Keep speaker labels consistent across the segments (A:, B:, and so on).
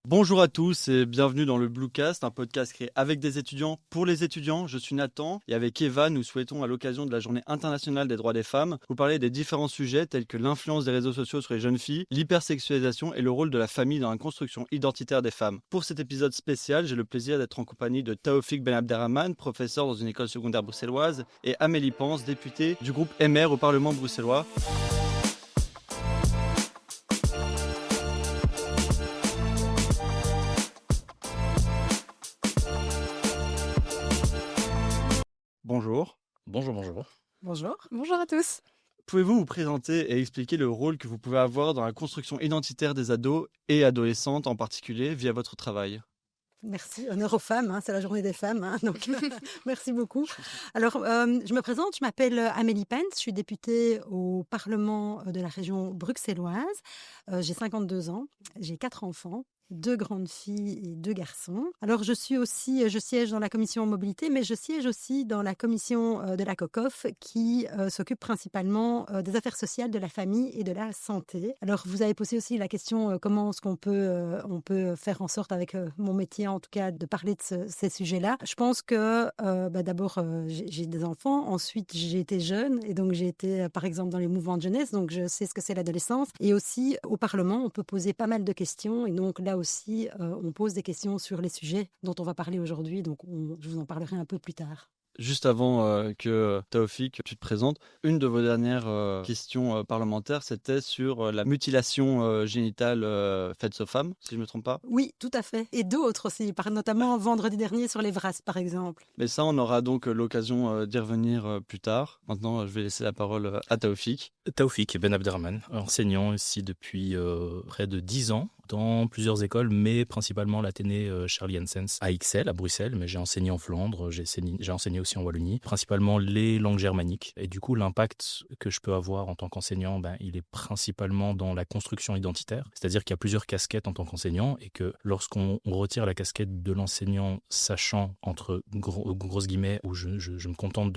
A: Bonjour à tous et bienvenue dans le Bluecast, un podcast créé avec des étudiants pour les étudiants. Je suis Nathan et avec Eva, nous souhaitons à l'occasion de la Journée internationale des droits des femmes vous parler des différents sujets tels que l'influence des réseaux sociaux sur les jeunes filles, l'hypersexualisation et le rôle de la famille dans la construction identitaire des femmes. Pour cet épisode spécial, j'ai le plaisir d'être en compagnie de Taoufik Ben Abderrahmane, professeur dans une école secondaire bruxelloise, et Amélie Pense, députée du groupe MR au Parlement bruxellois. Bonjour.
B: Bonjour.
C: Bonjour. Bonjour à tous.
A: Pouvez-vous vous présenter et expliquer le rôle que vous pouvez avoir dans la construction identitaire des ados et adolescentes en particulier via votre travail ?
C: Merci, honneur aux femmes, c'est la journée des femmes, donc merci beaucoup. Alors, je me présente, je m'appelle Amélie Pense, je suis députée au Parlement de la région bruxelloise, j'ai 52 ans, j'ai 4 enfants. 2 grandes filles et 2 garçons. Alors, je siège dans la commission mobilité, mais je siège aussi dans la commission de la COCOF qui s'occupe principalement des affaires sociales, de la famille et de la santé. Alors, vous avez posé aussi la question comment est-ce qu'on peut faire en sorte avec mon métier, en tout cas, de parler de ces sujets-là. Je pense que d'abord, j'ai des enfants, ensuite j'ai été jeune et donc j'ai été, par exemple, dans les mouvements de jeunesse, donc je sais ce que c'est l'adolescence. Et aussi, au Parlement, on peut poser pas mal de questions et donc là aussi, on pose des questions sur les sujets dont on va parler aujourd'hui, donc je vous en parlerai un peu plus tard.
A: Juste avant que Taoufik, tu te présentes, une de vos dernières questions parlementaires, c'était sur la mutilation génitale faite aux femmes, si je ne me trompe pas.
C: Oui, tout à fait. Et d'autres aussi, notamment vendredi dernier sur les VRAS, par exemple.
A: Mais ça, on aura donc l'occasion d'y revenir plus tard. Maintenant, je vais laisser la parole à Taoufik.
B: Taoufik Ben Abderrahmane, enseignant ici depuis près de 10 ans dans plusieurs écoles, mais principalement l'Athénée Charlie Janssens à Ixelles, à Bruxelles, mais j'ai enseigné en Flandre, j'ai enseigné aussi en Wallonie, principalement les langues germaniques. Et du coup, l'impact que je peux avoir en tant qu'enseignant, il est principalement dans la construction identitaire, c'est-à-dire qu'il y a plusieurs casquettes en tant qu'enseignant et que lorsqu'on retire la casquette de l'enseignant sachant, entre grosses guillemets, où je me contente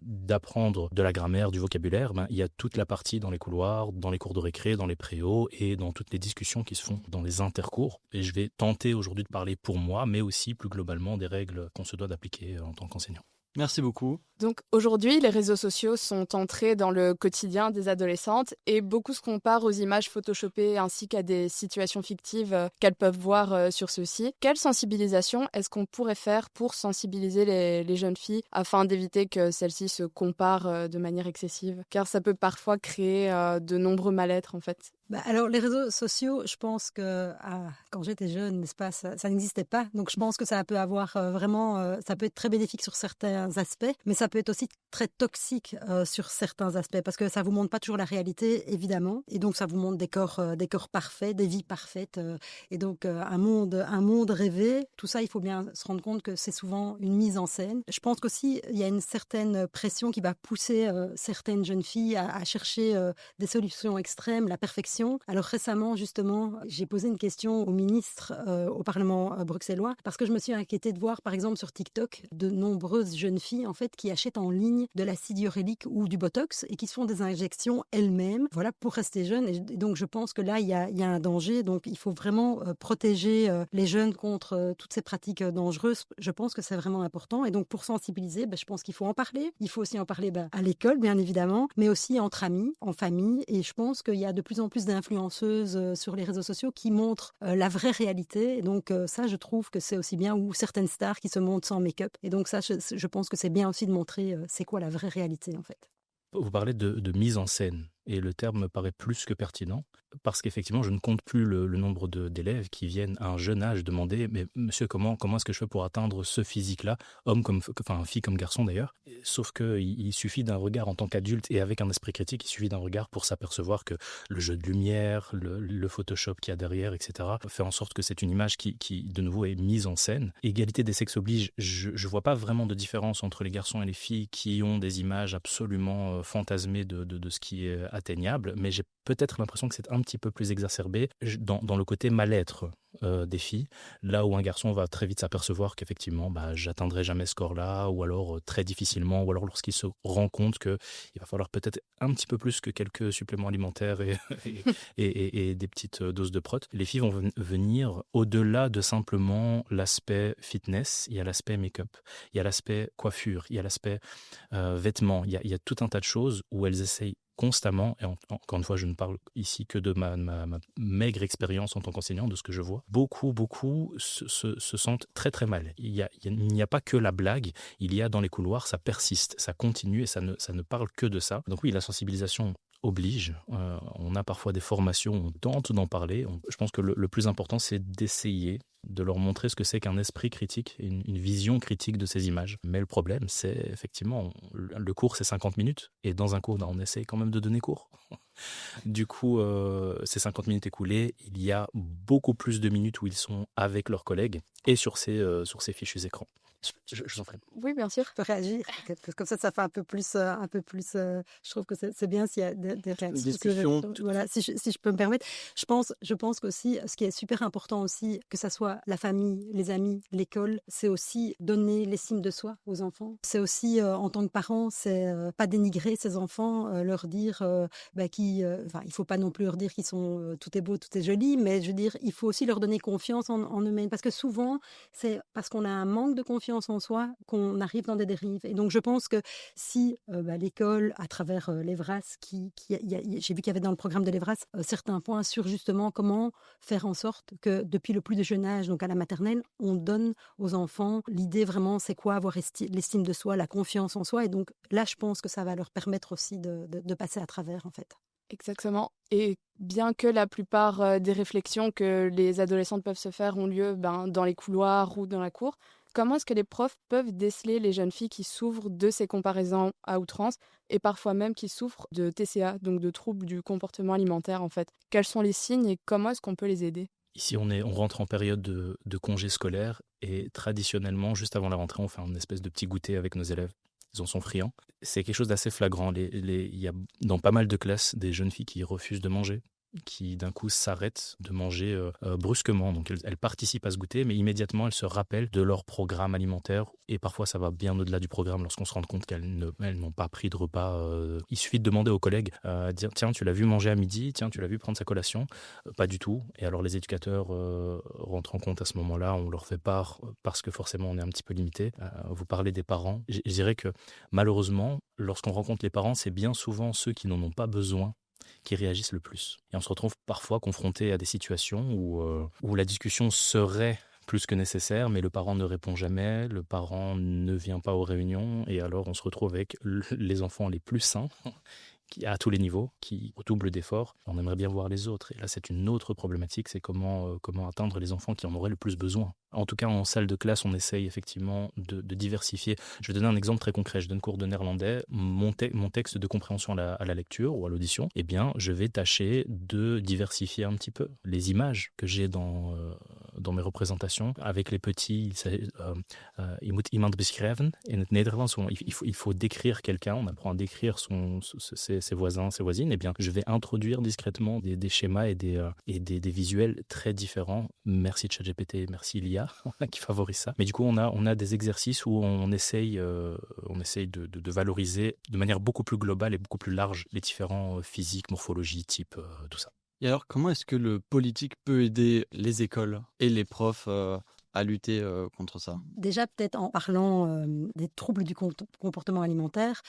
B: d'apprendre de la grammaire, du vocabulaire, il y a toute la partie dans les couloirs, dans les cours de récré, dans les préaux et dans toutes les discussions qui se font dans les intercours. Et je vais tenter aujourd'hui de parler pour moi, mais aussi plus globalement des règles qu'on se doit d'appliquer en tant qu'enseignant.
A: Merci beaucoup.
D: Donc aujourd'hui, les réseaux sociaux sont entrés dans le quotidien des adolescentes et beaucoup se comparent aux images photoshopées ainsi qu'à des situations fictives qu'elles peuvent voir sur ceux-ci. Quelle sensibilisation est-ce qu'on pourrait faire pour sensibiliser les jeunes filles afin d'éviter que celles-ci se comparent de manière excessive ? Car ça peut parfois créer de nombreux mal-être en fait.
C: Alors, les réseaux sociaux, je pense que quand j'étais jeune, n'est-ce pas, ça n'existait pas. Donc, je pense que ça peut avoir ça peut être très bénéfique sur certains aspects, mais ça peut être aussi très toxique sur certains aspects parce que ça vous montre pas toujours la réalité, évidemment. Et donc, ça vous montre des corps parfaits, des vies parfaites. Et donc, un monde rêvé. Tout ça, il faut bien se rendre compte que c'est souvent une mise en scène. Je pense qu'aussi, il y a une certaine pression qui va pousser certaines jeunes filles à chercher des solutions extrêmes, la perfection. Alors récemment, justement, j'ai posé une question au ministre au Parlement bruxellois parce que je me suis inquiétée de voir, par exemple, sur TikTok, de nombreuses jeunes filles en fait qui achètent en ligne de l'acide hyaluronique ou du Botox et qui se font des injections elles-mêmes, voilà, pour rester jeunes. Et donc je pense que là, il y a un danger. Donc il faut vraiment protéger les jeunes contre toutes ces pratiques dangereuses. Je pense que c'est vraiment important. Et donc pour sensibiliser, je pense qu'il faut en parler. Il faut aussi en parler à l'école, bien évidemment, mais aussi entre amis, en famille. Et je pense qu'il y a de plus en plus d'influenceuses sur les réseaux sociaux qui montrent la vraie réalité. Et donc ça, je trouve que c'est aussi bien, ou certaines stars qui se montrent sans make-up. Et donc ça, je pense que c'est bien aussi de montrer c'est quoi la vraie réalité en fait.
B: Vous parlez de mise en scène. Et le terme me paraît plus que pertinent, parce qu'effectivement, je ne compte plus le nombre d'élèves qui viennent à un jeune âge demander « Mais monsieur, comment est-ce que je fais pour atteindre ce physique-là ?» Fille comme garçon d'ailleurs. Sauf qu'il suffit d'un regard en tant qu'adulte et avec un esprit critique, il suffit d'un regard pour s'apercevoir que le jeu de lumière, le Photoshop qu'il y a derrière, etc., fait en sorte que c'est une image qui, de nouveau, est mise en scène. Égalité des sexes oblige, je ne vois pas vraiment de différence entre les garçons et les filles qui ont des images absolument fantasmées de ce qui est atteignable, mais j'ai peut-être l'impression que c'est un petit peu plus exacerbé dans le côté mal-être des filles, là où un garçon va très vite s'apercevoir qu'effectivement, j'atteindrai jamais ce score-là, ou alors très difficilement, ou alors lorsqu'il se rend compte qu'il va falloir peut-être un petit peu plus que quelques suppléments alimentaires et des petites doses de prot. Les filles vont venir au-delà de simplement l'aspect fitness, il y a l'aspect make-up, il y a l'aspect coiffure, il y a l'aspect vêtements, il y a tout un tas de choses où elles essayent constamment, et encore une fois, je ne parle ici que de ma maigre expérience en tant qu'enseignant, de ce que je vois, beaucoup se sentent très très mal. Il n'y a pas que la blague, il y a dans les couloirs, ça persiste, ça continue et ça ne parle que de ça. Donc oui, la sensibilisation oblige. On a parfois des formations, on tente d'en parler. Je pense que le plus important, c'est d'essayer de leur montrer ce que c'est qu'un esprit critique, une vision critique de ces images. Mais le problème, c'est effectivement, le cours, c'est 50 minutes. Et dans un cours, on essaye quand même de donner cours. Du coup, ces 50 minutes écoulées, il y a beaucoup plus de minutes où ils sont avec leurs collègues et sur ces fichus écrans. Je vous en prie.
D: Oui, bien sûr.
C: Je peux réagir. Comme ça fait un peu plus. Je trouve que c'est bien s'il y a des réactions.
A: Discussion.
C: Voilà, si je peux me permettre. Je pense qu'aussi, ce qui est super important aussi, que ça soit la famille, les amis, l'école, c'est aussi donner l'estime de soi aux enfants. C'est aussi, en tant que parent, c'est pas dénigrer ses enfants, leur dire il faut pas non plus leur dire qu'ils sont tout est beau, tout est joli, mais je veux dire, il faut aussi leur donner confiance en eux-mêmes, parce que souvent, c'est parce qu'on a un manque de confiance en soi qu'on arrive dans des dérives. Et donc, je pense que si l'école, à travers l'Evras, j'ai vu qu'il y avait dans le programme de l'Evras certains points sur justement comment faire en sorte que depuis le plus de jeune âge, donc à la maternelle, on donne aux enfants l'idée vraiment, c'est quoi avoir l'estime de soi, la confiance en soi. Et donc là, je pense que ça va leur permettre aussi de passer à travers, en fait.
D: Exactement. Et bien que la plupart des réflexions que les adolescentes peuvent se faire ont lieu dans les couloirs ou dans la cour, comment est-ce que les profs peuvent déceler les jeunes filles qui souffrent de ces comparaisons à outrance et parfois même qui souffrent de TCA, donc de troubles du comportement alimentaire en fait? Quels sont les signes et comment est-ce qu'on peut les aider?
B: Ici, on rentre en période de congé scolaire et traditionnellement, juste avant la rentrée, on fait un espèce de petit goûter avec nos élèves. Ils en sont friands. C'est quelque chose d'assez flagrant. Il y a dans pas mal de classes des jeunes filles qui refusent de manger, qui d'un coup s'arrêtent de manger brusquement. Donc elles participent à ce goûter, mais immédiatement elles se rappellent de leur programme alimentaire. Et parfois ça va bien au-delà du programme lorsqu'on se rend compte qu'elles n'ont pas pris de repas. Il suffit de demander aux collègues, dire tiens, tu l'as vu manger à midi, tiens, tu l'as vu prendre sa collation. Pas du tout. Et alors les éducateurs rentrent en compte à ce moment-là, on leur fait part parce que forcément on est un petit peu limité. Vous parlez des parents. Je dirais que malheureusement, lorsqu'on rencontre les parents, c'est bien souvent ceux qui n'en ont pas besoin qui réagissent le plus. Et on se retrouve parfois confronté à des situations où la discussion serait plus que nécessaire, mais le parent ne répond jamais, le parent ne vient pas aux réunions, et alors on se retrouve avec les enfants les plus sains, à tous les niveaux, qui redoublent d'efforts. On aimerait bien voir les autres. Et là, c'est une autre problématique, c'est comment atteindre les enfants qui en auraient le plus besoin. En tout cas, en salle de classe, on essaye effectivement de diversifier. Je vais donner un exemple très concret. Je donne cours de néerlandais. Mon texte de compréhension à la lecture ou à l'audition, eh bien, je vais tâcher de diversifier un petit peu les images que j'ai dans mes représentations. Avec les petits, je moet iemand beschrijven in het Nederlands. Il faut décrire quelqu'un. On apprend à décrire ses voisins, ses voisines. Eh bien, je vais introduire discrètement des schémas et des visuels très différents. Merci ChatGPT, merci l'IA qui favorise ça. Mais du coup, on a des exercices où on essaye de valoriser de manière beaucoup plus globale et beaucoup plus large les différents physiques, morphologie, type, tout ça.
A: Et alors, comment est-ce que le politique peut aider les écoles et les profs à lutter contre ça?
C: Déjà, peut-être en parlant des troubles du comportement alimentaire,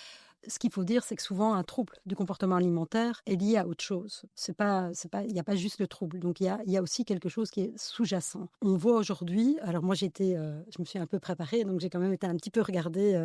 C: ce qu'il faut dire, c'est que souvent, un trouble du comportement alimentaire est lié à autre chose. Il n'y a pas juste le trouble. Donc, il y a aussi quelque chose qui est sous-jacent. On voit aujourd'hui, alors moi, je me suis un peu préparée, donc j'ai quand même été un petit peu regarder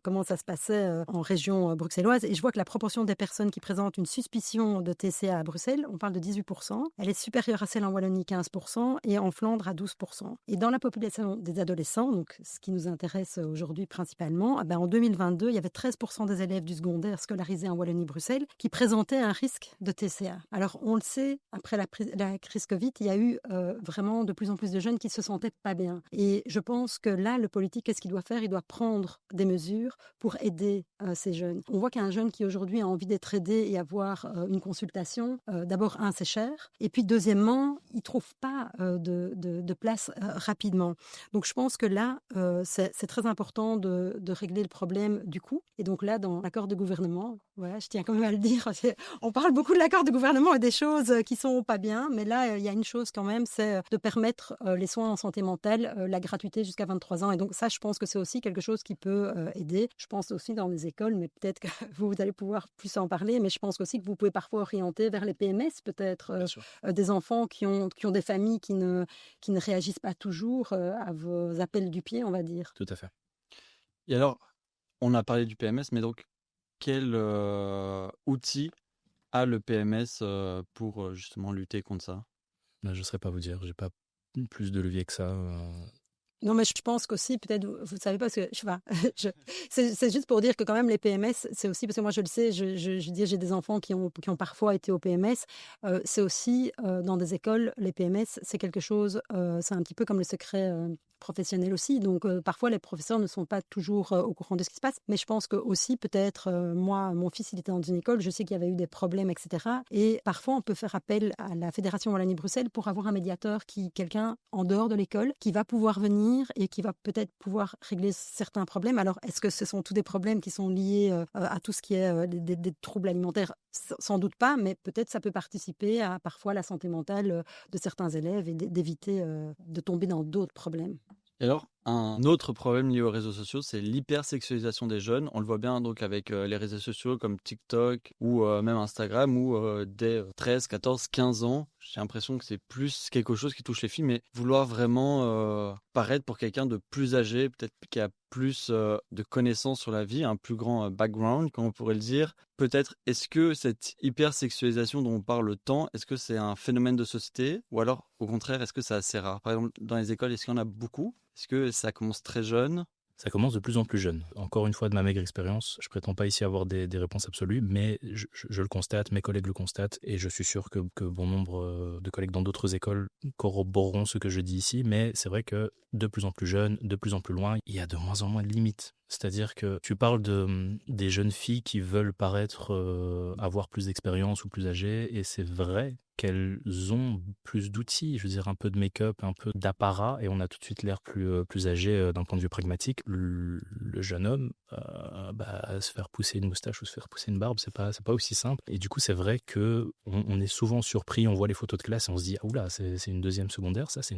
C: comment ça se passait en région bruxelloise. Et je vois que la proportion des personnes qui présentent une suspicion de TCA à Bruxelles, on parle de 18%. Elle est supérieure à celle en Wallonie, 15%, et en Flandre à 12%. Et dans la population des adolescents, donc ce qui nous intéresse aujourd'hui principalement, en 2022, il y avait 13% des élèves élèves du secondaire scolarisés en Wallonie-Bruxelles qui présentaient un risque de TCA. Alors, on le sait, après la crise Covid, il y a eu vraiment de plus en plus de jeunes qui se sentaient pas bien. Et je pense que là, le politique, qu'est-ce qu'il doit faire? Il doit prendre des mesures pour aider ces jeunes. On voit qu'un jeune qui aujourd'hui a envie d'être aidé et avoir une consultation, d'abord, c'est cher. Et puis, deuxièmement, il ne trouve pas de place rapidement. Donc, je pense que là, c'est très important de régler le problème du coût. Et donc là, dans l'accord de gouvernement, voilà, je tiens quand même à le dire, on parle beaucoup de l'accord de gouvernement et des choses qui sont pas bien, mais là, il y a une chose quand même, c'est de permettre les soins en santé mentale, la gratuité jusqu'à 23 ans. Et donc ça, je pense que c'est aussi quelque chose qui peut aider. Je pense aussi dans les écoles, mais peut-être que vous allez pouvoir plus en parler, mais je pense aussi que vous pouvez parfois orienter vers les PMS, peut-être des enfants qui ont des familles qui ne réagissent pas toujours à vos appels du pied, on va dire.
B: Tout à fait.
A: Et alors, on a parlé du PMS, mais donc, quel outil a le PMS pour justement lutter contre ça?
B: Je ne saurais pas vous dire, j'ai pas plus de levier que ça.
C: Non, mais je pense qu'aussi, peut-être, vous ne savez pas, parce que c'est juste pour dire que quand même les PMS, c'est aussi, parce que moi je le sais, je dis, j'ai des enfants qui ont parfois été au PMS, c'est aussi dans des écoles, les PMS, c'est quelque chose, c'est un petit peu comme le secret professionnel aussi, donc parfois les professeurs ne sont pas toujours au courant de ce qui se passe, mais je pense que aussi peut-être, moi, mon fils, il était dans une école, je sais qu'il y avait eu des problèmes, etc. Et parfois on peut faire appel à la Fédération Wallonie-Bruxelles pour avoir un médiateur, quelqu'un en dehors de l'école, qui va pouvoir venir et qui va peut-être pouvoir régler certains problèmes. Alors, est-ce que ce sont tous des problèmes qui sont liés à tout ce qui est des troubles alimentaires? Sans doute pas, mais peut-être ça peut participer à parfois la santé mentale de certains élèves et d'éviter de tomber dans d'autres problèmes.
A: Et alors, un autre problème lié aux réseaux sociaux, c'est l'hypersexualisation des jeunes. On le voit bien donc avec les réseaux sociaux comme TikTok ou même Instagram où dès 13, 14, 15 ans, j'ai l'impression que c'est plus quelque chose qui touche les filles, mais vouloir vraiment paraître pour quelqu'un de plus âgé, peut-être qui a plus de connaissances sur la vie, un plus grand background, comme on pourrait le dire. Peut-être, est-ce que cette hypersexualisation dont on parle tant, est-ce que c'est un phénomène de société ou alors, au contraire, est-ce que c'est assez rare? Par exemple, dans les écoles, est-ce qu'il y en a beaucoup? Est-ce que ça commence très jeune?
B: Ça commence de plus en plus jeune. Encore une fois, de ma maigre expérience, je prétends pas ici avoir des réponses absolues, mais je le constate, mes collègues le constatent, et je suis sûr que bon nombre de collègues dans d'autres écoles corroboreront ce que je dis ici, mais c'est vrai que de plus en plus jeune, de plus en plus loin, il y a de moins en moins de limites. C'est-à-dire que tu parles des jeunes filles qui veulent paraître avoir plus d'expérience ou plus âgées, et c'est vrai qu'elles ont plus d'outils, je veux dire un peu de make-up, un peu d'apparat, et on a tout de suite l'air plus âgé d'un point de vue pragmatique. Le jeune homme, se faire pousser une moustache ou se faire pousser une barbe, c'est pas aussi simple. Et du coup, c'est vrai que on est souvent surpris, on voit les photos de classe et on se dit ah oula, c'est une deuxième secondaire, ça c'est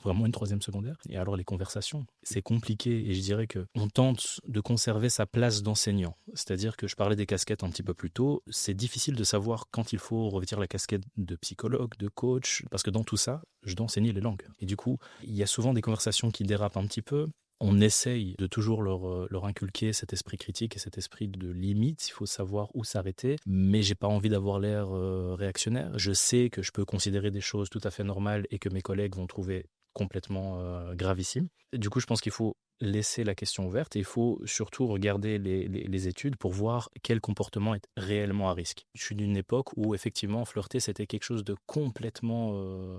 B: vraiment une troisième secondaire. Et alors les conversations, c'est compliqué, et je dirais que on tente de conserver sa place d'enseignant. C'est-à-dire que je parlais des casquettes un petit peu plus tôt, c'est difficile de savoir quand il faut revêtir la casquette de psychologue, de coach, parce que dans tout ça, je dois enseigner les langues. Et du coup, il y a souvent des conversations qui dérapent un petit peu. On essaye de toujours leur inculquer cet esprit critique et cet esprit de limite. Il faut savoir où s'arrêter, mais j'ai pas envie d'avoir l'air réactionnaire. Je sais que je peux considérer des choses tout à fait normales et que mes collègues vont trouver complètement gravissime. Et du coup, je pense qu'il faut laisser la question ouverte et il faut surtout regarder les études pour voir quel comportement est réellement à risque. Je suis d'une époque où effectivement flirter c'était quelque chose de complètement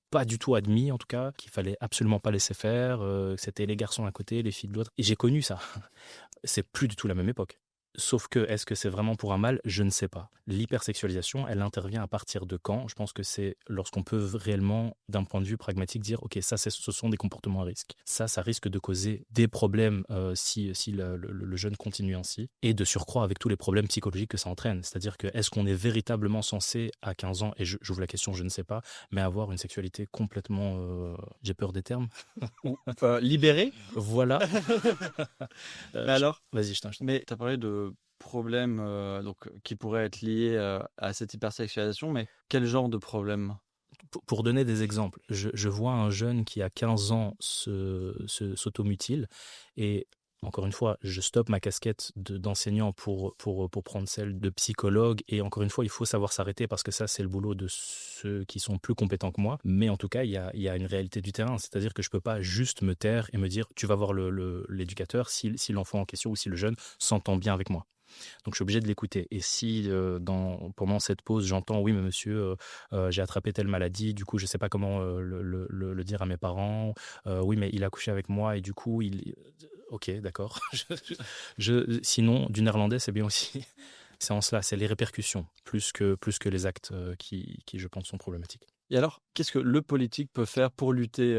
B: pas du tout admis en tout cas, qu'il fallait absolument pas laisser faire, que c'était les garçons d'un côté, les filles de l'autre. Et j'ai connu ça. C'est plus du tout la même époque. Sauf que, est-ce que c'est vraiment pour un mal? Je ne sais pas. L'hypersexualisation, elle intervient à partir de quand? Je pense que c'est lorsqu'on peut réellement, d'un point de vue pragmatique, dire ok, ça, ce sont des comportements à risque. Ça risque de causer des problèmes si le jeune continue ainsi. Et de surcroît, avec tous les problèmes psychologiques que ça entraîne. C'est-à-dire que, est-ce qu'on est véritablement censé, à 15 ans, et j'ouvre la question, je ne sais pas, mais avoir une sexualité complètement... j'ai peur des termes.
A: Enfin, libérée?
B: Voilà.
A: Mais alors,
B: vas-y, je t'invite.
A: mais tu as parlé de problèmes qui pourraient être liés à cette hypersexualisation, mais quel genre de problème?
B: Pour donner des exemples, je vois un jeune qui a 15 ans s'automutile et encore une fois, je stoppe ma casquette d'enseignant pour prendre celle de psychologue et encore une fois, il faut savoir s'arrêter parce que ça, c'est le boulot de ceux qui sont plus compétents que moi. Mais en tout cas, il y a une réalité du terrain, c'est-à-dire que je peux pas juste me taire et me dire tu vas voir l'éducateur si l'enfant en question ou si le jeune s'entend bien avec moi. Donc je suis obligé de l'écouter. Et si pendant cette pause, j'entends oui mais monsieur, j'ai attrapé telle maladie, du coup je sais pas comment le dire à mes parents. Oui mais il a couché avec moi et du coup ok d'accord. Sinon du néerlandais c'est bien aussi. C'est en cela, c'est les répercussions plus que les actes qui je pense sont problématiques.
A: Et alors, qu'est-ce que le politique peut faire pour lutter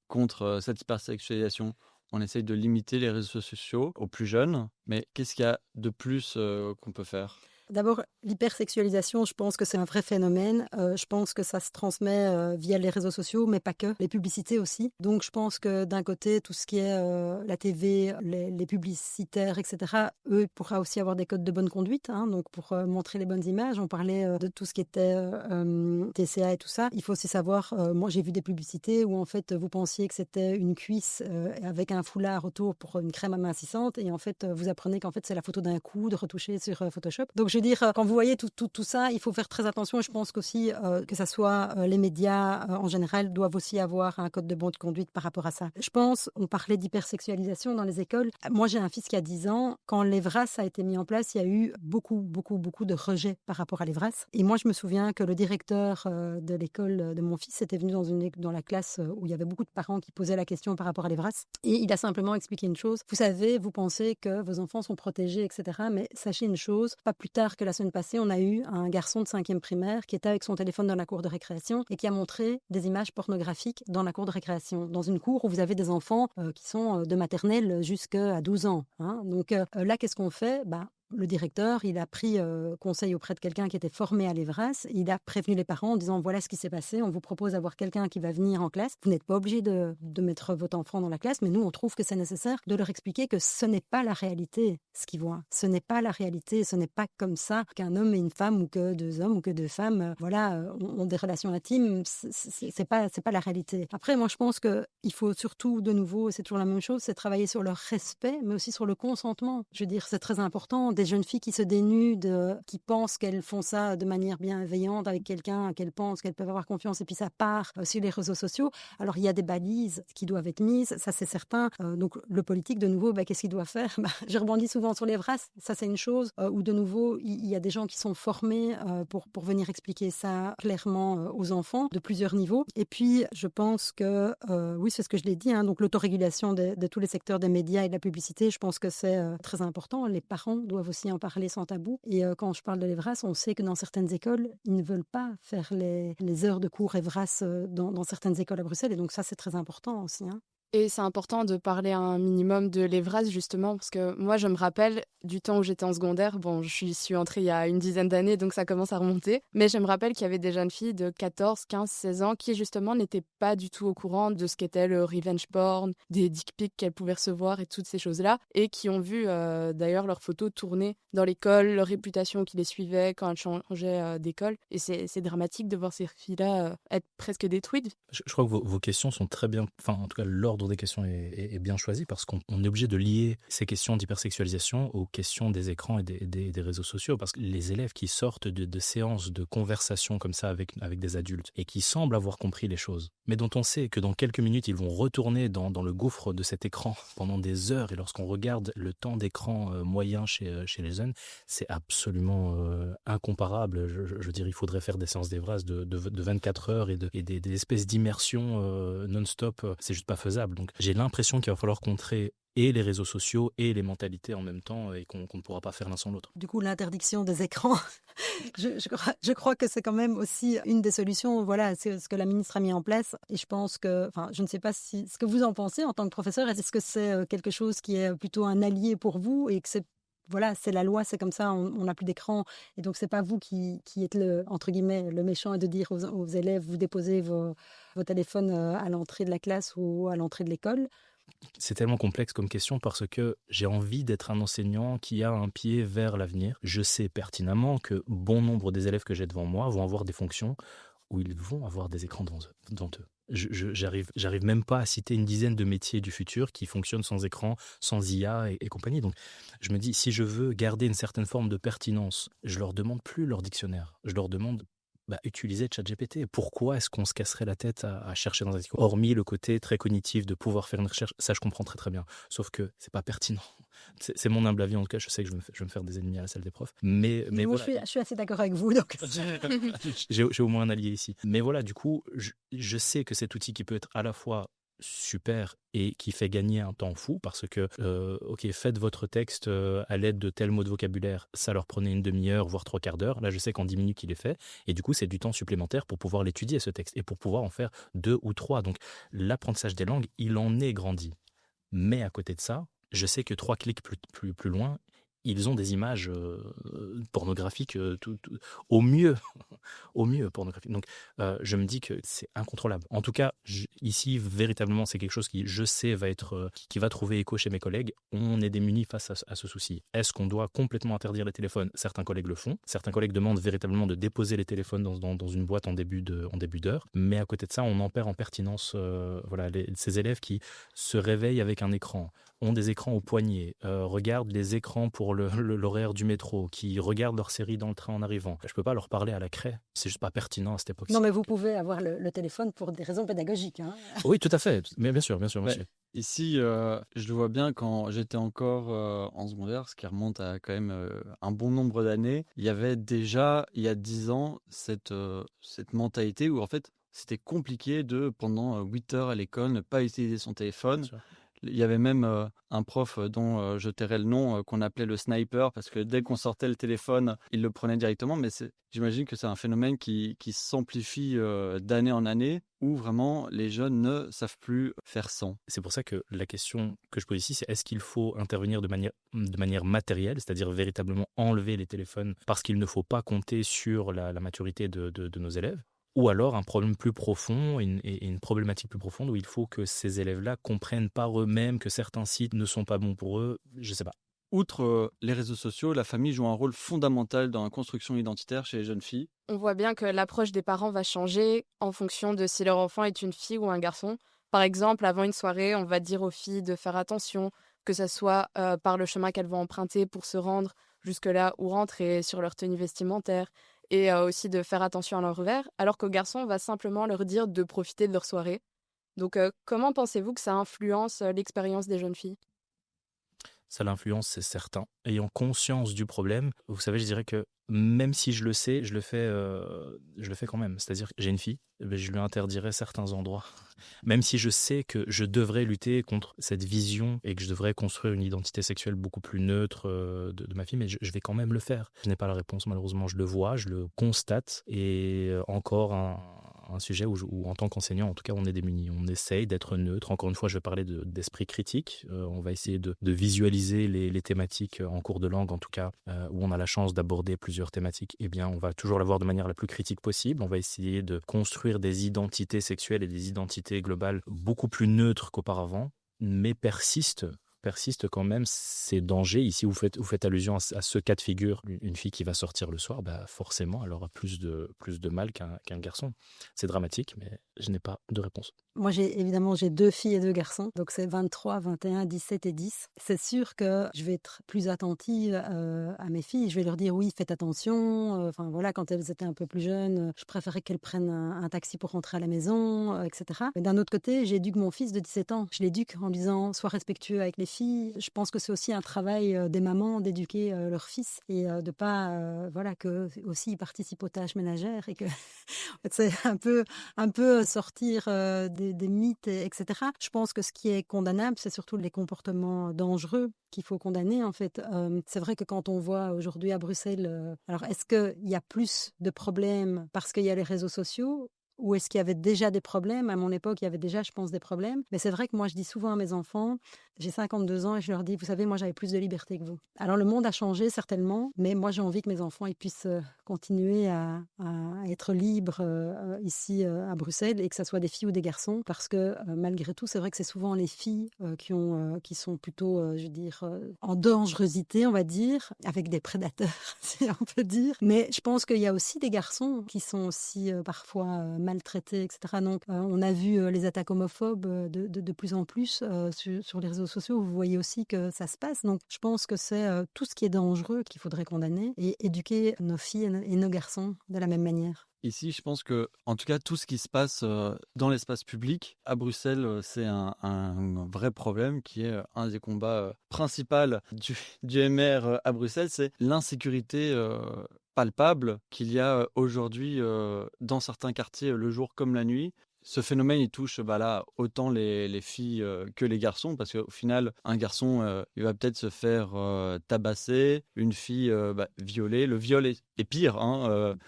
A: contre cette hypersexualisation? On essaye de limiter les réseaux sociaux aux plus jeunes, mais qu'est-ce qu'il y a de plus qu'on peut faire?
C: D'abord, l'hypersexualisation, je pense que c'est un vrai phénomène. Je pense que ça se transmet via les réseaux sociaux, mais pas que, les publicités aussi. Donc, je pense que d'un côté, tout ce qui est la TV, les publicitaires, etc., eux pourra aussi avoir des codes de bonne conduite, hein, donc pour montrer les bonnes images. On parlait de tout ce qui était TCA et tout ça. Il faut aussi savoir, moi j'ai vu des publicités où en fait vous pensiez que c'était une cuisse avec un foulard autour pour une crème amincissante, et en fait vous apprenez qu'en fait c'est la photo d'un coude retouché sur Photoshop. Donc je veux dire, quand vous voyez tout ça, il faut faire très attention. Et je pense qu'aussi, que ça soit les médias en général, doivent aussi avoir un code de bonne conduite par rapport à ça. Je pense, on parlait d'hypersexualisation dans les écoles. Moi, j'ai un fils qui a 10 ans. Quand l'EVRAS a été mis en place, il y a eu beaucoup de rejets par rapport à l'EVRAS. Et moi, je me souviens que le directeur de l'école de mon fils était venu dans la classe où il y avait beaucoup de parents qui posaient la question par rapport à l'EVRAS. Et il a simplement expliqué une chose. Vous savez, vous pensez que vos enfants sont protégés, etc. Mais sachez une chose, pas plus tard que la semaine passée, on a eu un garçon de 5e primaire qui était avec son téléphone dans la cour de récréation et qui a montré des images pornographiques dans la cour de récréation, dans une cour où vous avez des enfants qui sont de maternelle jusqu'à 12 ans. Hein. Donc là, qu'est-ce qu'on fait? Le directeur, il a pris conseil auprès de quelqu'un qui était formé à l'EVRAS. Il a prévenu les parents en disant voilà ce qui s'est passé, on vous propose d'avoir quelqu'un qui va venir en classe. Vous n'êtes pas obligé de mettre votre enfant dans la classe, mais nous, on trouve que c'est nécessaire de leur expliquer que ce n'est pas la réalité, ce qu'ils voient. Ce n'est pas la réalité, ce n'est pas comme ça qu'un homme et une femme, ou que 2 hommes ou que 2 femmes ont des relations intimes. C'est pas la réalité. Après, moi, je pense qu'il faut surtout, de nouveau, c'est toujours la même chose, c'est travailler sur leur respect, mais aussi sur le consentement. Je veux dire, c'est très important. Des jeunes filles qui se dénudent, qui pensent qu'elles font ça de manière bienveillante avec quelqu'un, qu'elles pensent qu'elles peuvent avoir confiance, et puis ça part sur les réseaux sociaux. Alors, il y a des balises qui doivent être mises, ça c'est certain. Donc, le politique, de nouveau, qu'est-ce qu'il doit faire? Je rebondis souvent sur les VRAS, ça c'est une chose, où de nouveau, il y a des gens qui sont formés pour venir expliquer ça clairement aux enfants, de plusieurs niveaux. Et puis, je pense que, oui, c'est ce que je l'ai dit, hein, donc l'autorégulation de tous les secteurs des médias et de la publicité, je pense que c'est très important. Les parents doivent aussi en parler sans tabou. Et quand je parle de l'EVRAS, on sait que dans certaines écoles, ils ne veulent pas faire les heures de cours EVRAS dans certaines écoles à Bruxelles. Et donc ça, c'est très important aussi. Hein.
D: Et c'est important de parler un minimum de l'EVRAS, justement, parce que moi, je me rappelle du temps où j'étais en secondaire. Bon, je suis entrée il y a une dizaine d'années, donc ça commence à remonter. Mais je me rappelle qu'il y avait des jeunes filles de 14, 15, 16 ans qui, justement, n'étaient pas du tout au courant de ce qu'était le revenge porn, des dick pics qu'elles pouvaient recevoir et toutes ces choses-là, et qui ont vu, d'ailleurs, leurs photos tourner dans l'école, leur réputation qui les suivait quand elles changeaient d'école. Et c'est dramatique de voir ces filles-là être presque détruites.
B: Je crois que vos questions sont très bien... Enfin, en tout cas, l'ordre des questions est bien choisi parce qu'on est obligé de lier ces questions d'hypersexualisation aux questions des écrans et des réseaux sociaux, parce que les élèves qui sortent de séances de conversation comme ça avec des adultes et qui semblent avoir compris les choses, mais dont on sait que dans quelques minutes ils vont retourner dans le gouffre de cet écran pendant des heures, et lorsqu'on regarde le temps d'écran moyen chez les jeunes, c'est absolument incomparable. Je veux dire, il faudrait faire des séances d'EVRAS de 24 heures et des espèces d'immersion non-stop, c'est juste pas faisable. Donc j'ai l'impression qu'il va falloir contrer et les réseaux sociaux et les mentalités en même temps, et qu'on ne pourra pas faire l'un sans l'autre.
C: Du coup, l'interdiction des écrans, je crois que c'est quand même aussi une des solutions. Voilà, c'est ce que la ministre a mis en place. Et je pense que, je ne sais pas ce que vous en pensez en tant que professeur. Est-ce que c'est quelque chose qui est plutôt un allié pour vous, et que c'est la loi, c'est comme ça, on n'a plus d'écran. Et donc, c'est pas vous qui êtes entre guillemets, le méchant, et de dire aux élèves, vous déposez vos téléphones à l'entrée de la classe ou à l'entrée de l'école.
B: C'est tellement complexe comme question parce que j'ai envie d'être un enseignant qui a un pied vers l'avenir. Je sais pertinemment que bon nombre des élèves que j'ai devant moi vont avoir des fonctions où ils vont avoir des écrans devant eux. J'arrive même pas à citer une dizaine de métiers du futur qui fonctionnent sans écran, sans IA et compagnie. Donc je me dis, si je veux garder une certaine forme de pertinence, je leur demande plus leur dictionnaire. Je leur demande Utiliser ChatGPT. Pourquoi est-ce qu'on se casserait la tête à chercher dans un article? Hormis le côté très cognitif de pouvoir faire une recherche, ça je comprends très très bien. Sauf que c'est pas pertinent. C'est mon humble avis, en tout cas, je sais que je vais me faire des ennemis à la salle des profs. Mais
C: Moi,
B: voilà.
C: je suis assez d'accord avec vous. Donc.
B: J'ai au moins un allié ici. Mais voilà, du coup, je sais que cet outil qui peut être à la fois super et qui fait gagner un temps fou parce que, faites votre texte à l'aide de tel mot de vocabulaire, ça leur prenait une demi-heure, voire 3/4 d'heure. Là, je sais qu'en 10 minutes, il est fait. Et du coup, c'est du temps supplémentaire pour pouvoir l'étudier, ce texte, et pour pouvoir en faire 2 ou 3. Donc, l'apprentissage des langues, il en est grandi. Mais à côté de ça, je sais que 3 clics plus loin, ils ont des images pornographiques au mieux, au mieux pornographiques. Donc, je me dis que c'est incontrôlable. En tout cas, ici, véritablement, c'est quelque chose qui, je sais, qui va trouver écho chez mes collègues. On est démunis face à ce souci. Est-ce qu'on doit complètement interdire les téléphones? Certains collègues le font. Certains collègues demandent véritablement de déposer les téléphones dans une boîte en début d'heure. Mais à côté de ça, on en perd en pertinence. Ces élèves qui se réveillent avec un écran, ont des écrans au poignet, regardent les écrans pour l'horaire du métro, qui regardent leur série dans le train en arrivant. Je ne peux pas leur parler à la craie. C'est juste pas pertinent à cette époque-ci.
C: Non, mais vous pouvez avoir le téléphone pour des raisons pédagogiques. Hein.
B: Oui, tout à fait. Mais bien sûr, monsieur.
A: Ici, je le vois bien quand j'étais encore en secondaire, ce qui remonte à quand même un bon nombre d'années. Il y avait déjà, il y a 10 ans, cette mentalité où en fait, c'était compliqué de, pendant 8 heures à l'école, ne pas utiliser son téléphone. Il y avait même un prof dont je tairai le nom, qu'on appelait le sniper, parce que dès qu'on sortait le téléphone, il le prenait directement. Mais j'imagine que c'est un phénomène qui s'amplifie d'année en année, où vraiment les jeunes ne savent plus faire sans.
B: C'est pour ça que la question que je pose ici, c'est est-ce qu'il faut intervenir de manière matérielle, c'est-à-dire véritablement enlever les téléphones, parce qu'il ne faut pas compter sur la maturité de nos élèves? Ou alors un problème plus profond et une problématique plus profonde où il faut que ces élèves-là comprennent par eux-mêmes que certains sites ne sont pas bons pour eux, je ne sais pas.
A: Outre les réseaux sociaux, la famille joue un rôle fondamental dans la construction identitaire chez les jeunes filles.
D: On voit bien que l'approche des parents va changer en fonction de si leur enfant est une fille ou un garçon. Par exemple, avant une soirée, on va dire aux filles de faire attention, que ce soit par le chemin qu'elles vont emprunter pour se rendre jusque-là ou rentrer, sur leur tenue vestimentaire, et aussi de faire attention à leur verre, alors qu'aux garçons, on va simplement leur dire de profiter de leur soirée. Donc, comment pensez-vous que ça influence l'expérience des jeunes filles?
B: Ça l'influence, c'est certain. Ayant conscience du problème, vous savez, je dirais que même si je le sais, je le fais quand même. C'est-à-dire que j'ai une fille, je lui interdirais certains endroits. Même si je sais que je devrais lutter contre cette vision et que je devrais construire une identité sexuelle beaucoup plus neutre de ma fille, mais je vais quand même le faire. Je n'ai pas la réponse, malheureusement. Je le vois, je le constate. Et encore un sujet où, en tant qu'enseignant, en tout cas, on est démunis. On essaye d'être neutre. Encore une fois, je vais parler d'esprit critique. On va essayer de visualiser les thématiques en cours de langue, en tout cas, où on a la chance d'aborder plusieurs thématiques. Eh bien, on va toujours l'avoir de manière la plus critique possible. On va essayer de construire des identités sexuelles et des identités globales beaucoup plus neutres qu'auparavant, mais persistent quand même ces dangers. Ici, vous faites allusion à ce cas de figure. Une fille qui va sortir le soir, forcément, elle aura plus de mal qu'un garçon. C'est dramatique, mais je n'ai pas de réponse.
C: Moi, j'ai 2 filles et 2 garçons, donc c'est 23, 21, 17 et 10. C'est sûr que je vais être plus attentive à mes filles. Je vais leur dire oui, faites attention. Quand elles étaient un peu plus jeunes, je préférais qu'elles prennent un taxi pour rentrer à la maison, etc. Mais d'un autre côté, j'éduque mon fils de 17 ans. Je l'éduque en lui disant sois respectueux avec les filles. Je pense que c'est aussi un travail des mamans d'éduquer leurs fils et de pas que aussi ils participent aux tâches ménagères et que c'est un peu sortir des mythes, etc. Je pense que ce qui est condamnable, c'est surtout les comportements dangereux qu'il faut condamner, en fait. C'est vrai que quand on voit aujourd'hui à Bruxelles, alors est-ce qu'il y a plus de problèmes parce qu'il y a les réseaux sociaux? Ou est-ce qu'il y avait déjà des problèmes? À mon époque, il y avait déjà, je pense, des problèmes. Mais c'est vrai que moi, je dis souvent à mes enfants, j'ai 52 ans et je leur dis, vous savez, moi, j'avais plus de liberté que vous. Alors, le monde a changé, certainement, mais moi, j'ai envie que mes enfants ils puissent continuer à être libres ici à Bruxelles et que ce soit des filles ou des garçons. Parce que malgré tout, c'est vrai que c'est souvent les filles qui sont plutôt, en dangerosité, on va dire, avec des prédateurs, si on peut dire. Mais je pense qu'il y a aussi des garçons qui sont aussi parfois maltraités, etc. Donc, on a vu les attaques homophobes de plus en plus sur les réseaux sociaux. Vous voyez aussi que ça se passe. Donc, je pense que c'est tout ce qui est dangereux qu'il faudrait condamner et éduquer nos filles et nos garçons de la même manière.
A: Ici, je pense que, en tout cas, tout ce qui se passe dans l'espace public à Bruxelles, c'est un vrai problème qui est un des combats principaux du MR à Bruxelles, c'est l'insécurité palpable qu'il y a aujourd'hui dans certains quartiers, le jour comme la nuit. Ce phénomène, il touche là, autant les filles que les garçons, parce qu'au final, un garçon, il va peut-être se faire tabasser, une fille violer. Le viol est pire,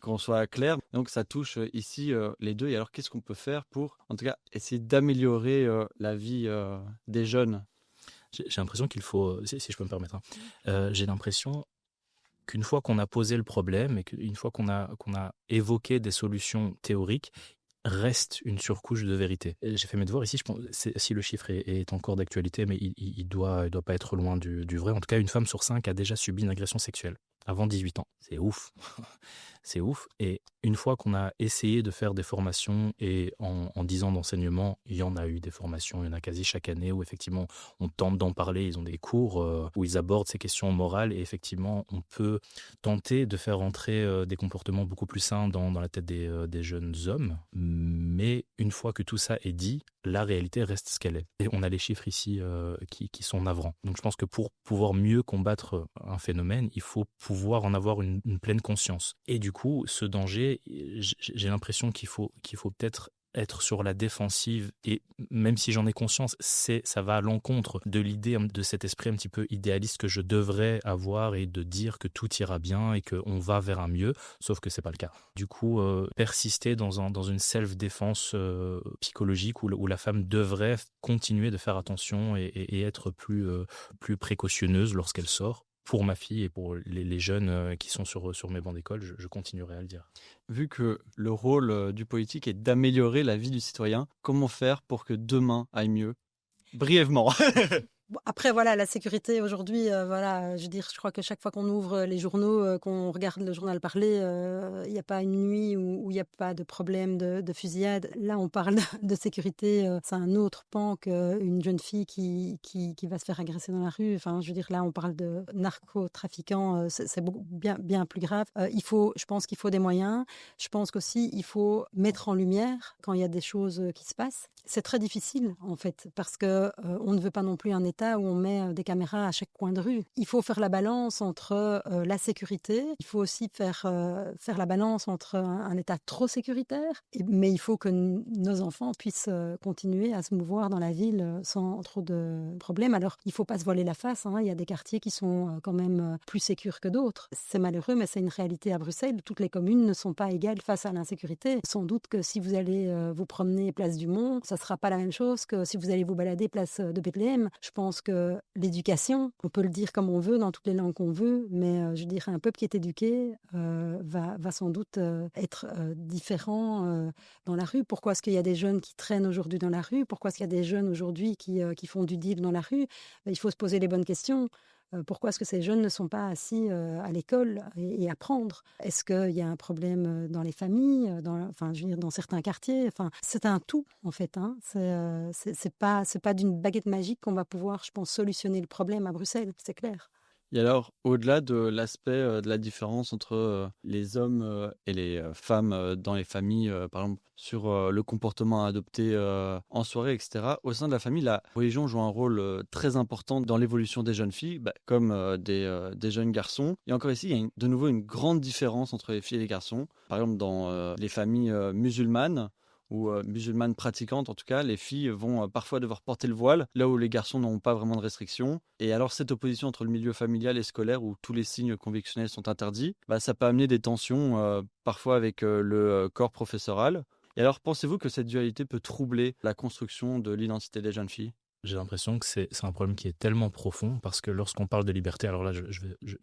A: qu'on soit clair. Donc ça touche ici les deux. Et alors, qu'est-ce qu'on peut faire pour, en tout cas, essayer d'améliorer la vie des jeunes ?
B: J'ai l'impression qu'il faut, si je peux me permettre, j'ai l'impression qu'une fois qu'on a posé le problème et qu'une fois qu'on a évoqué des solutions théoriques, reste une surcouche de vérité. Et j'ai fait mes devoirs ici, je pense, si le chiffre est encore d'actualité, mais il doit pas être loin du vrai. En tout cas, une femme sur 5 a déjà subi une agression sexuelle avant 18 ans. C'est ouf. C'est ouf. Et une fois qu'on a essayé de faire des formations, et en 10 ans d'enseignement, il y en a eu des formations, il y en a quasi chaque année où effectivement on tente d'en parler, ils ont des cours où ils abordent ces questions morales et effectivement on peut tenter de faire entrer des comportements beaucoup plus sains dans la tête des jeunes hommes. Mais une fois que tout ça est dit, la réalité reste ce qu'elle est. Et on a les chiffres ici qui sont navrants. Donc je pense que pour pouvoir mieux combattre un phénomène, il faut pouvoir en avoir une pleine conscience. Et du coup, ce danger, j'ai l'impression qu'il faut peut-être être sur la défensive, et même si j'en ai conscience, ça va à l'encontre de l'idée, de cet esprit un petit peu idéaliste que je devrais avoir et de dire que tout ira bien et qu'on va vers un mieux, sauf que c'est pas le cas. Du coup, persister dans une self-défense psychologique où la femme devrait continuer de faire attention et être plus précautionneuse lorsqu'elle sort. Pour ma fille et pour les jeunes qui sont sur mes bancs d'école, je continuerai à le dire.
A: Vu que le rôle du politique est d'améliorer la vie du citoyen, comment faire pour que demain aille mieux ? Brièvement.
C: Bon, après, voilà, la sécurité aujourd'hui, je veux dire, je crois que chaque fois qu'on ouvre les journaux, qu'on regarde le journal parler, il n'y a pas une nuit où il n'y a pas de problème de fusillade. Là, on parle de sécurité, c'est un autre pan qu'une jeune fille qui va se faire agresser dans la rue. Enfin, je veux dire, là, on parle de narcotrafiquants, c'est bien plus grave. Je pense qu'il faut des moyens. Je pense qu'aussi, il faut mettre en lumière quand il y a des choses qui se passent. C'est très difficile, en fait, parce que on ne veut pas non plus un État où on met des caméras à chaque coin de rue. Il faut faire la balance entre la sécurité. Il faut aussi faire la balance entre un État trop sécuritaire. Mais il faut que nos enfants puissent continuer à se mouvoir dans la ville sans trop de problèmes. Alors, il ne faut pas se voiler la face. Il y a des quartiers qui sont quand même plus sécures que d'autres. C'est malheureux, mais c'est une réalité à Bruxelles. Toutes les communes ne sont pas égales face à l'insécurité. Sans doute que si vous allez vous promener place du Mont, ça ne sera pas la même chose que si vous allez vous balader place de Bethléem. Je pense que l'éducation, on peut le dire comme on veut, dans toutes les langues qu'on veut, mais je dirais un peuple qui est éduqué va sans doute être différent dans la rue. Pourquoi est-ce qu'il y a des jeunes qui traînent aujourd'hui dans la rue ? Pourquoi est-ce qu'il y a des jeunes aujourd'hui qui font du deal dans la rue ? Il faut se poser les bonnes questions. Pourquoi est-ce que ces jeunes ne sont pas assis à l'école et apprendre ? Est-ce qu'il y a un problème dans les familles, dans certains quartiers ? C'est un tout, en fait. C'est pas d'une baguette magique qu'on va pouvoir, je pense, solutionner le problème à Bruxelles, c'est clair.
A: Et alors, au-delà de l'aspect de la différence entre les hommes et les femmes dans les familles, par exemple sur le comportement à adopter en soirée, etc., au sein de la famille, la religion joue un rôle très important dans l'évolution des jeunes filles, comme des jeunes garçons. Et encore ici, il y a de nouveau une grande différence entre les filles et les garçons. Par exemple, dans les familles musulmanes, ou musulmanes pratiquantes, en tout cas, les filles vont parfois devoir porter le voile, là où les garçons n'ont pas vraiment de restrictions. Et alors, cette opposition entre le milieu familial et scolaire, où tous les signes convictionnels sont interdits, ça peut amener des tensions, parfois avec le corps professoral. Et alors, pensez-vous que cette dualité peut troubler la construction de l'identité des jeunes filles ?
B: J'ai l'impression que c'est un problème qui est tellement profond, parce que lorsqu'on parle de liberté, alors là, je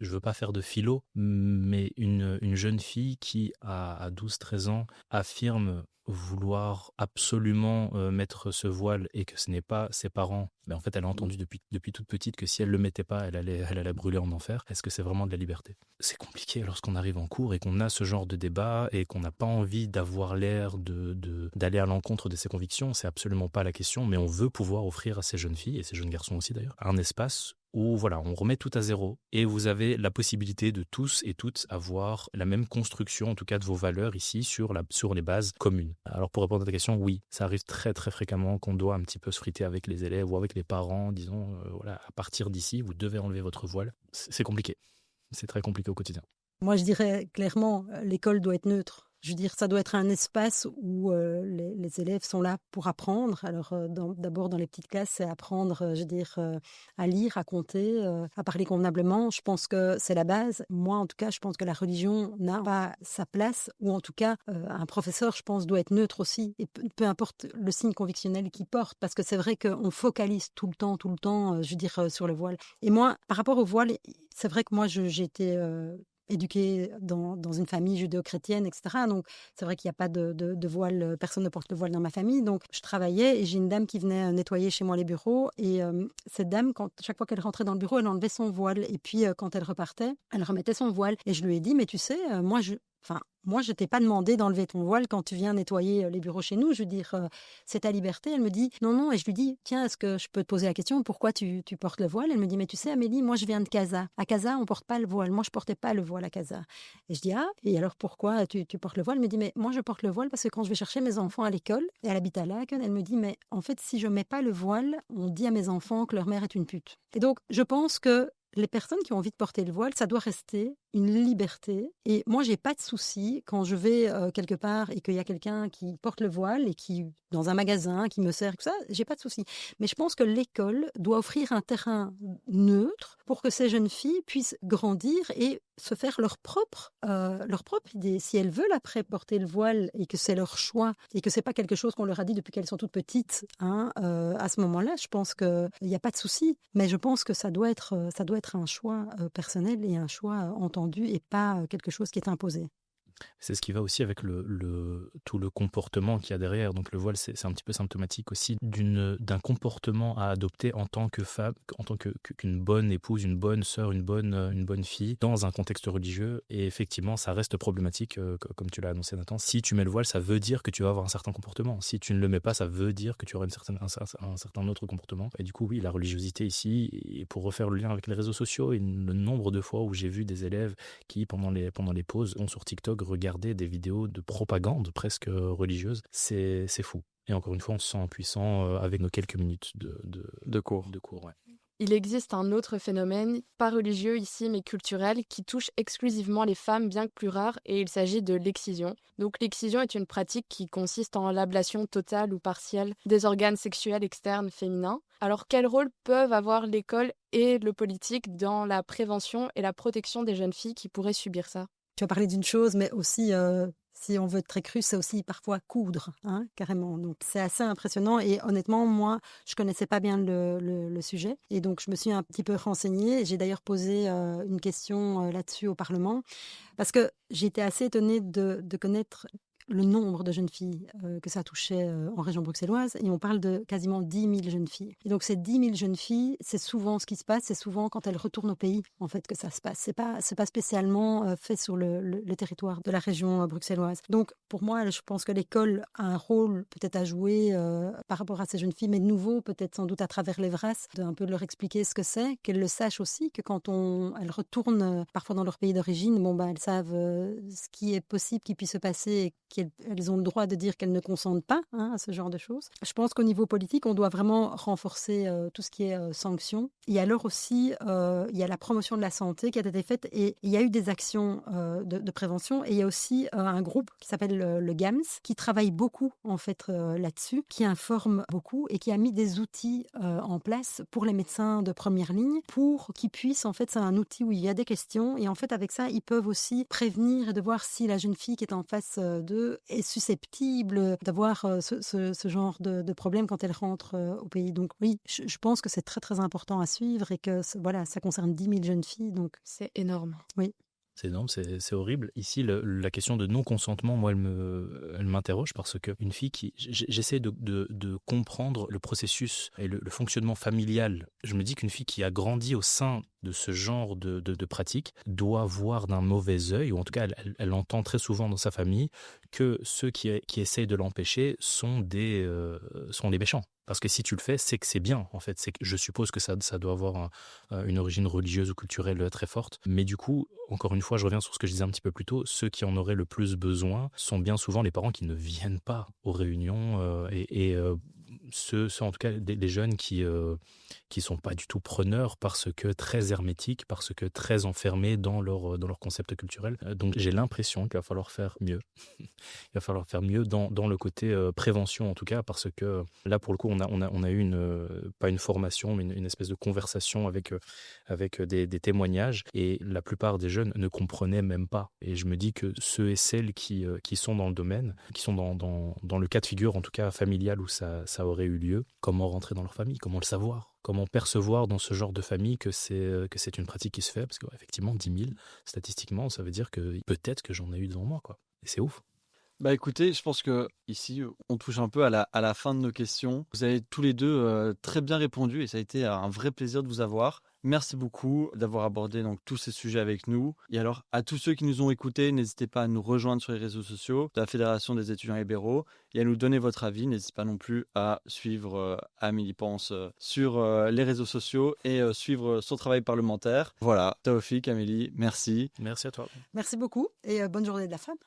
B: veux pas faire de philo, mais une jeune fille qui, à 12-13 ans, affirme vouloir absolument mettre ce voile et que ce n'est pas ses parents, mais en fait elle a entendu depuis toute petite que si elle le mettait pas, elle allait brûler en enfer. Est-ce que c'est vraiment de la liberté ? C'est compliqué lorsqu'on arrive en cours et qu'on a ce genre de débat et qu'on n'a pas envie d'avoir l'air d'aller à l'encontre de ses convictions. C'est absolument pas la question, mais on veut pouvoir offrir à ces jeunes filles, et ces jeunes garçons aussi d'ailleurs, un espace où voilà, on remet tout à zéro et vous avez la possibilité de tous et toutes avoir la même construction, en tout cas de vos valeurs ici, sur les bases communes. Alors pour répondre à ta question, oui, ça arrive très très fréquemment qu'on doit un petit peu se friter avec les élèves ou avec les parents, disons, voilà, à partir d'ici, vous devez enlever votre voile. C'est compliqué, c'est très compliqué au quotidien.
C: Moi, je dirais clairement, l'école doit être neutre. Je veux dire, ça doit être un espace où les élèves sont là pour apprendre. Alors, d'abord, dans les petites classes, c'est apprendre, à lire, à compter, à parler convenablement. Je pense que c'est la base. Moi, en tout cas, je pense que la religion n'a pas sa place, ou en tout cas, un professeur, je pense, doit être neutre aussi. Et peu importe le signe convictionnel qu'il porte, parce que c'est vrai qu'on focalise tout le temps, sur le voile. Et moi, par rapport au voile, c'est vrai que moi, j'ai été éduquée dans une famille judéo-chrétienne, etc. Donc, c'est vrai qu'il n'y a pas de voile, personne ne porte le voile dans ma famille. Donc, je travaillais et j'ai une dame qui venait nettoyer chez moi les bureaux. Et cette dame, chaque fois qu'elle rentrait dans le bureau, elle enlevait son voile. Et puis, quand elle repartait, elle remettait son voile. Et je lui ai dit, mais tu sais, moi, je t'ai pas demandé d'enlever ton voile quand tu viens nettoyer les bureaux chez nous. Je veux dire, c'est ta liberté. Elle me dit, non. Et je lui dis, tiens, est-ce que je peux te poser la question, pourquoi tu portes le voile ? Elle me dit, mais tu sais, Amélie, moi, je viens de Casa. À Casa, on porte pas le voile. Moi, je portais pas le voile à Casa. Et je dis, ah, et alors pourquoi tu portes le voile ? Elle me dit, mais moi, je porte le voile parce que quand je vais chercher mes enfants à l'école, et elle habite à Laken, elle me dit, mais en fait, si je mets pas le voile, on dit à mes enfants que leur mère est une pute. Et donc, je pense que les personnes qui ont envie de porter le voile, ça doit rester une liberté. Et moi, j'ai pas de souci quand je vais quelque part et qu'il y a quelqu'un qui porte le voile et qui, dans un magasin, qui me sert, tout ça, j'ai pas de souci. Mais je pense que l'école doit offrir un terrain neutre pour que ces jeunes filles puissent grandir et se faire leur propre idée. Si elles veulent après porter le voile et que c'est leur choix et que c'est pas quelque chose qu'on leur a dit depuis qu'elles sont toutes petites, à ce moment-là, je pense qu'il n'y a pas de souci. Mais je pense que ça doit être un choix personnel et un choix entendu et pas quelque chose qui est imposé.
B: C'est ce qui va aussi avec tout le comportement qu'il y a derrière. Donc le voile, c'est un petit peu symptomatique aussi d'un comportement à adopter en tant que femme, en tant qu'une bonne épouse, une bonne sœur, une bonne fille, dans un contexte religieux. Et effectivement, ça reste problématique, comme tu l'as annoncé, Nathan. Si tu mets le voile, ça veut dire que tu vas avoir un certain comportement. Si tu ne le mets pas, ça veut dire que tu auras un certain autre comportement. Et du coup, oui, la religiosité ici, et pour refaire le lien avec les réseaux sociaux, et le nombre de fois où j'ai vu des élèves qui, pendant les pauses, ont sur TikTok regarder des vidéos de propagande presque religieuse, c'est fou. Et encore une fois, on se sent impuissant avec nos quelques minutes de cours. Ouais.
D: Il existe un autre phénomène, pas religieux ici, mais culturel, qui touche exclusivement les femmes, bien que plus rare, et il s'agit de l'excision. Donc l'excision est une pratique qui consiste en l'ablation totale ou partielle des organes sexuels externes féminins. Alors quel rôle peuvent avoir l'école et le politique dans la prévention et la protection des jeunes filles qui pourraient subir ça ?
C: Tu as parlé d'une chose, mais aussi, si on veut être très cru, c'est aussi parfois coudre, carrément. Donc, c'est assez impressionnant. Et honnêtement, moi, je connaissais pas bien le sujet. Et donc, je me suis un petit peu renseignée. J'ai d'ailleurs posé une question là-dessus au Parlement. Parce que j'ai été assez étonnée de connaître le nombre de jeunes filles que ça touchait en région bruxelloise, et on parle de quasiment 10 000 jeunes filles. Et donc ces 10 000 jeunes filles, c'est souvent ce qui se passe, c'est souvent quand elles retournent au pays, en fait, que ça se passe. C'est pas spécialement fait sur le territoire de la région bruxelloise. Donc pour moi, je pense que l'école a un rôle peut-être à jouer par rapport à ces jeunes filles, mais de nouveau, peut-être sans doute à travers les VRAS, d'un peu de leur expliquer ce que c'est, qu'elles le sachent aussi, que quand elles retournent parfois dans leur pays d'origine, elles savent ce qui est possible qu'il puisse se passer et qu'elles ont le droit de dire qu'elles ne consentent pas à ce genre de choses. Je pense qu'au niveau politique, on doit vraiment renforcer tout ce qui est sanctions. Et alors aussi, il y a la promotion de la santé qui a été faite et il y a eu des actions de prévention. Et il y a aussi un groupe qui s'appelle le GAMS qui travaille beaucoup en fait là-dessus, qui informe beaucoup et qui a mis des outils en place pour les médecins de première ligne pour qu'ils puissent, en fait, c'est un outil où il y a des questions et en fait avec ça, ils peuvent aussi prévenir et de voir si la jeune fille qui est en face d'eux est susceptible d'avoir ce genre de problème quand elle rentre au pays. Donc oui, je pense que c'est très très important à suivre et que ça concerne 10 000 jeunes filles. Donc
D: c'est énorme.
C: Oui.
B: C'est énorme, c'est horrible. Ici, la question de non-consentement, moi, elle m'interroge parce qu'une fille j'essaie de comprendre le processus et le fonctionnement familial. Je me dis qu'une fille qui a grandi au sein de ce genre de pratique doit voir d'un mauvais œil, ou en tout cas, elle entend très souvent dans sa famille que ceux qui essayent de l'empêcher sont des méchants. Parce que si tu le fais, c'est que c'est bien, en fait. Je suppose que ça doit avoir une origine religieuse ou culturelle très forte. Mais du coup, encore une fois, je reviens sur ce que je disais un petit peu plus tôt, ceux qui en auraient le plus besoin sont bien souvent les parents qui ne viennent pas aux réunions ceux en tout cas des jeunes qui sont pas du tout preneurs parce que très hermétiques, parce que très enfermés dans leur concept culturel. Donc j'ai l'impression qu'il va falloir faire mieux. Il va falloir faire mieux dans le côté prévention en tout cas, parce que là pour le coup on a eu pas une formation mais une espèce de conversation avec des témoignages, et la plupart des jeunes ne comprenaient même pas. Et je me dis que ceux et celles qui sont dans le domaine, qui sont dans le cas de figure en tout cas familial où ça aurait eu lieu, comment rentrer dans leur famille, comment le savoir, comment percevoir dans ce genre de famille que c'est une pratique qui se fait, parce qu'effectivement 10 000 statistiquement ça veut dire que peut-être que j'en ai eu devant moi, quoi. Et c'est ouf.
A: Bah écoutez, je pense que ici on touche un peu à la fin de nos questions. Vous avez tous les deux très bien répondu et ça a été un vrai plaisir de vous avoir. Merci beaucoup d'avoir abordé donc tous ces sujets avec nous. Et alors à tous ceux qui nous ont écoutés, n'hésitez pas à nous rejoindre sur les réseaux sociaux de la Fédération des étudiants libéraux et à nous donner votre avis. N'hésitez pas non plus à suivre Amélie Pense sur les réseaux sociaux et suivre son travail parlementaire. Voilà, Taoufik, Amélie, merci.
B: Merci à toi.
C: Merci beaucoup et bonne journée de la femme.